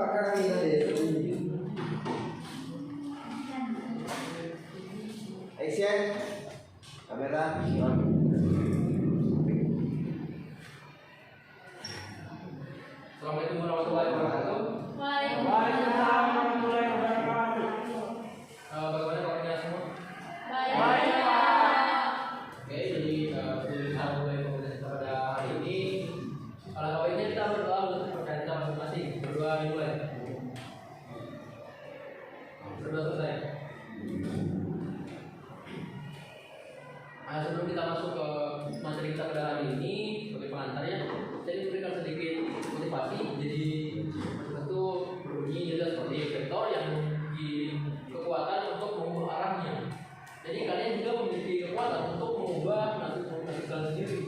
pakar ini deh. Action. Kamera. Assalamualaikum warahmatullahi wabarakatuh. Waalaikumsalam warahmatullahi wabarakatuh. Bagaimana kabarnya semua? Baik. Oke, jadi kita mulai pembahasan pada hari ini. Alangkah baiknya kita berdoa untuk percaya kita masing-masing. Berdoa dimulai. Berdoa selesai. Sebelum kita masuk ke materi kita pada hari ini, sebagai pengantarnya, saya memberikan sedikit motivasi. Jadi tentu berbunyi jelas seperti vektor yang memiliki kekuatan untuk mengubah arahnya. Jadi kalian juga memiliki kekuatan untuk mengubah nasib kalian sendiri.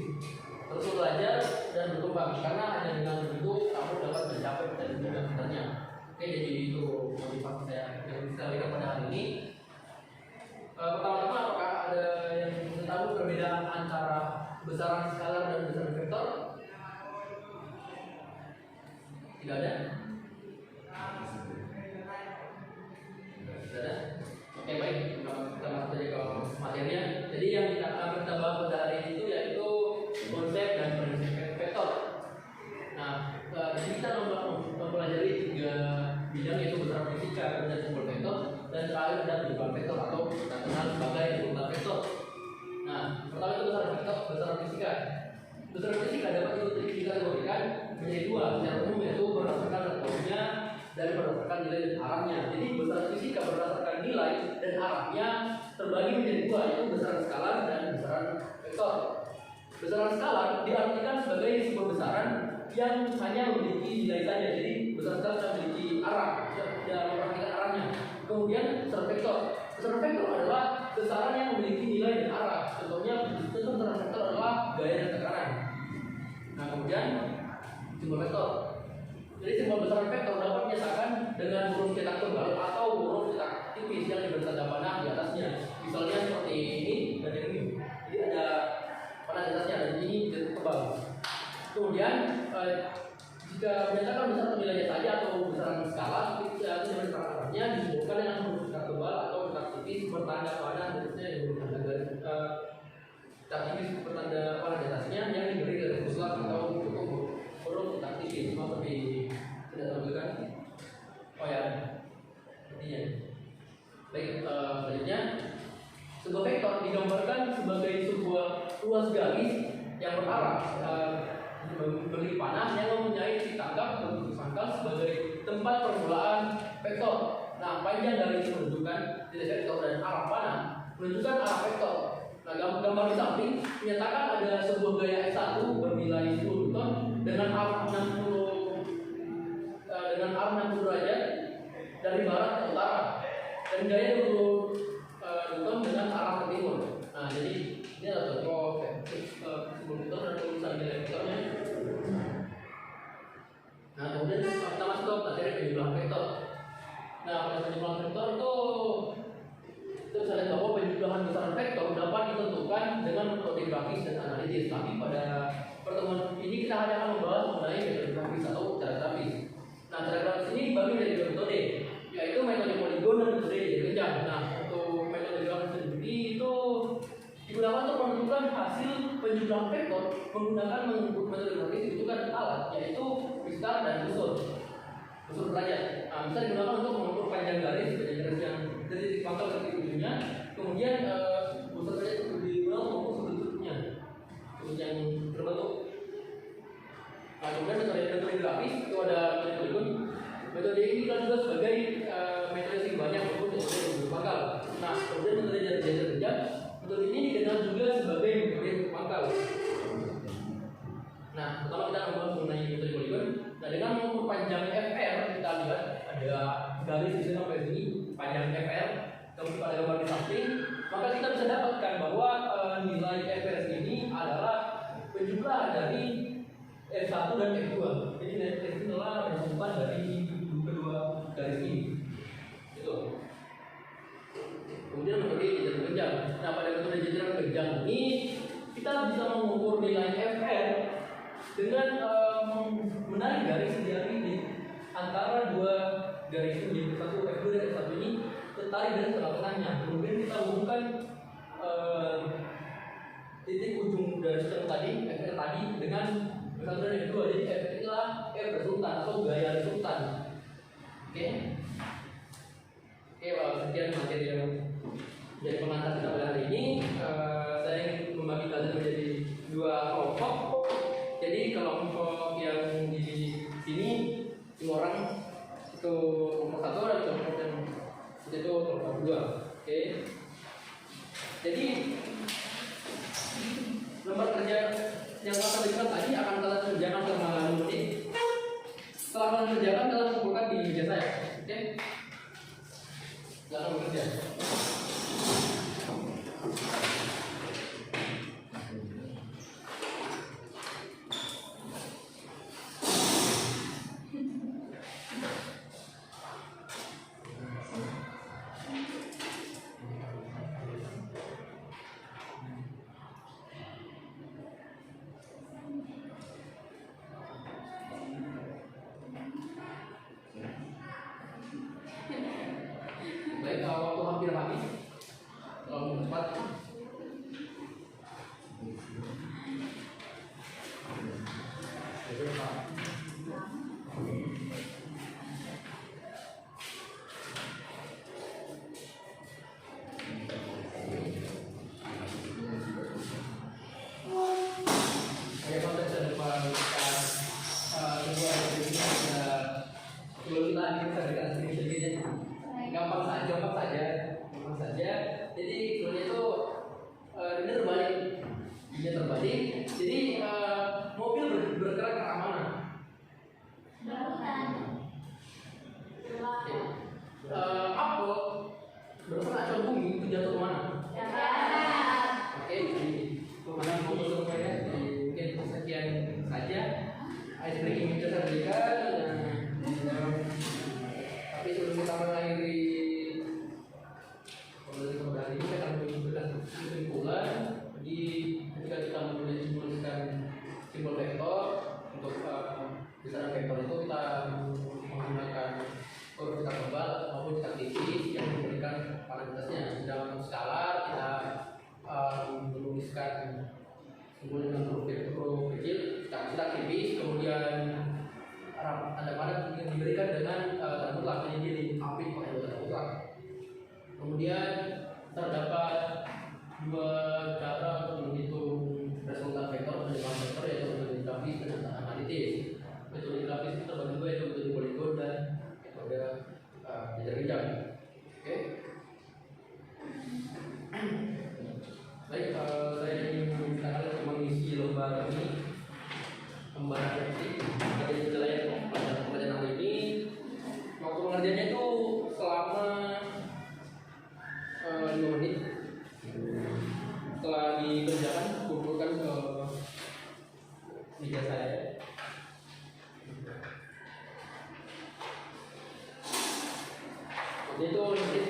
Terus belajar dan berkembang, karena hanya dengan begitu kamu dapat mencapai cita-cita sebenarnya. Oke, jadi itu motivasi saya yang bisa berikan pada hari ini. Pertama-tama, apakah ada yang tahu perbedaan antara besaran skalar dan besaran vektor? Tidak ada? Tidak ada? Oke, baik. Kita masuk saja ke materinya. Jadi yang kita bahas pada hari ini itu yaitu konsep dan prinsip vektor. Nah, jadi kita mempelajari 3 bidang, yaitu besaran fisika, kemudian simbol vektor, dan terakhir ada penyebab vektor atau kita kenal sebagai urutan vektor. Nah, pertama itu besaran fisika. Besaran fisika dapat dikategorikan menjadi 2 secara umum, yaitu berdasarkan letaknya dan berdasarkan nilai dan arahnya. Jadi besaran fisika berdasarkan nilai dan arahnya terbagi menjadi 2, yaitu besaran skalar dan besaran vektor. Besaran skalar diartikan sebagai sebuah besaran yang hanya memiliki nilai saja. Jadi besaran skalar tidak memiliki arah, tidak memperhatikan arahnya. Kemudian besaran vektor. Besaran vektor adalah besaran yang memiliki nilai dan arah. Contohnya, besaran vektor adalah gaya dan tekanan. Nah, kemudian simbol vektor. Jadi simbol besaran vektor dapat dinyatakan dengan huruf cetak tunggal atau huruf cetak tipis yang diberi tanda panah di atasnya. Misalnya seperti ini dan ini. Jadi ada panah di atasnya dan ini tebal. Kemudian jika menyatakan besaran nilainya saja atau besaran skala, itu dengan arahnya disebutkan dengan huruf cetak tebal atau cetak tipis bertanda panah di atasnya yang diberi tanda garis. Cetak tipis bertanda panah di atasnya yang diberi garis besar atau huruf cetak tipis. Maaf tapi tidak tampilkan. Oh ya, sepertinya. Baik, selanjutnya sebuah vektor digambarkan sebagai sebuah ruas garis yang berarah memiliki panah yang mempunyai titik tangkap dan titik pangkal sebagai tempat permulaan vektor. Nah, panjang garis menunjukkan titik vektor dan arah panah menunjukkan arah vektor. Nah, gambar di samping menyatakan ada sebuah gaya S1 bernilai 10 Newton dengan arah 60 derajat dari barat ke utara dan gaya 20 Newton dengan arah ke timur. Nah, jadi ini adalah contoh simbol vektor dan tulisan nilai vektornya. Nah, kemudian kita masuk ke materi penjumlahan vektor. Nah, pada penjumlahan vektor itu kita bisa lihat bahwa penjumlahan besaran vektor dapat ditentukan dengan metode grafis dan analitis. Tapi pada pertemuan ini kita hanya akan membahas mengenai metode grafis atau cara grafis. Nah, cara grafis ini dibagi menjadi 2 metode, yaitu metode poligon dan metode jari kencang. Nah, untuk metode grafis sendiri itu digunakan untuk menentukan hasil penjumlahan vektor menggunakan metode grafis dibutuhkan alat, yaitu mistar dan busur derajat. Nah, bisa digunakan untuk mengukur panjang garis yang dari titik pangkal ke titik ujungnya. Kemudian busur derajat itu digunakan untuk mengukur sudut-sudutnya, sudut yang terbentuk. Nah, kemudian metode grafis itu ada metode poligon. Metode ini kan juga sebagai metode yang banyak maupun metode yang berpangkal. Nah, kemudian metode jari kencang. Metode ini dikenal juga sebagai metode pangkal. Nah, pertama kita akan membahas mengenai metode poligon. Nah, dengan mengukur panjang FR, kita lihat ada garis di sini sampai sini, panjang FR. Kemudian pada gambar di samping, maka kita bisa dapatkan bahwa nilai FR ini adalah penjumlahan dari F1 dan F2. Jadi F ini adalah penjumlahan dari kedua garis ini. Itu. Kemudian metode jajaran kencang. Nah, pada metode jajaran kencang ini kita bisa mengukur nilai FR dengan menarik garis dari antara dua garis itu menjadi satu, F2 dan F1 ini tertarik dari tengah-tengahnya. Kemudian kita hubungkan titik ujung dari yang tadi, F tadi dengan F1 dan F2. Jadi F inilah F resultan atau gaya resultan. Oke. Oke, sekian materi yang jadi pengantar kita pada hari ini. Saya ingin membagi kalian menjadi dua kelompok. Jadi kelompok yang di sini 5 orang itu kelompok 1 dan kelompok yang itu kelompok 2. Oke. Jadi lembar kerja yang akan diberikan tadi akan kalian kerjakan selama 5 menit. Setelah kalian kerjakan, kalian kumpulkan di meja saya. Oke. Silakan bekerja. Baik, waktu hampir habis. Kalau cepat. Gampang saja. Jadi keluarnya itu ini terbalik. Jadi mobil bergerak ke arah mana? Apel bergerak acuan bumi itu jatuh ke mana? Oke, jadi pemenang fokus semuanya. Mungkin sekian saja. Ice breaking itu saya berikan. Tapi sebelum kita mengakhiri hari ini, saya akan memberikan kesimpulan. Jadi ketika kita menuliskan simbol vektor untuk besaran vektor itu kita menggunakan huruf cetak tebal maupun cetak tipis yang memberikan parameternya. Dalam skalar kita menuliskan simbol dengan huruf kecil, cetak tipis, kemudian tanda panah yang diberikan dengan tanda mutlak, jadi dia diapit pakai tanda mutlak. Kemudian terdapat 2 cara untuk menghitung resultan vektor penerimaan vektor, yaitu metode grafis dan analitis. Metode grafis itu terbagi 2, yaitu metode poligon dan metode jenjang. Oke. Baik, saya ingin meminta kalian untuk mengisi lembar ini, lembar refleksi. Jadi penilaian pelajaran hari ini, waktu pengerjaannya itu selama 5 menit. Setelah dikerjakan, kumpulkan ke meja saya. Jadi itu nanti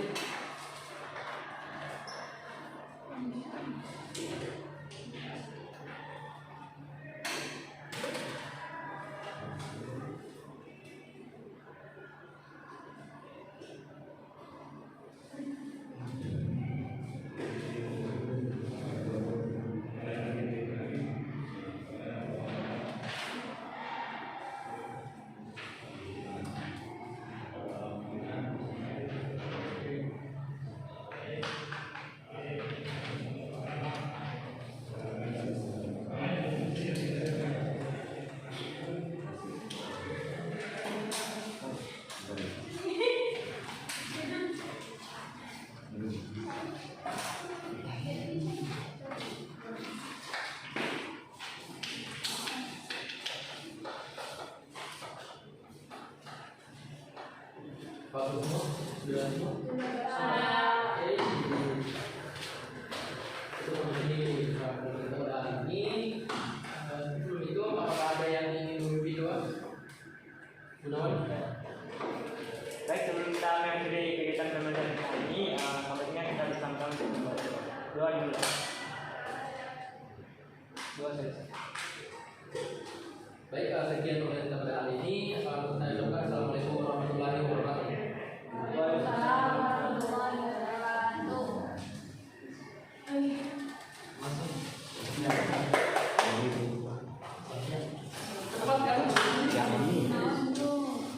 bagus semua, sudah semua. Oke, itu ini pada hari ini. Sebelum itu, apakah ada yang ingin memimpin doa? Gunawan? Baik, sebelum kita mengakhiri kegiatan pembelajaran hari ini, selanjutnya kita bersama doa dulu. Doa saja. Baik, sekian pembelajaran kita pada hari ini.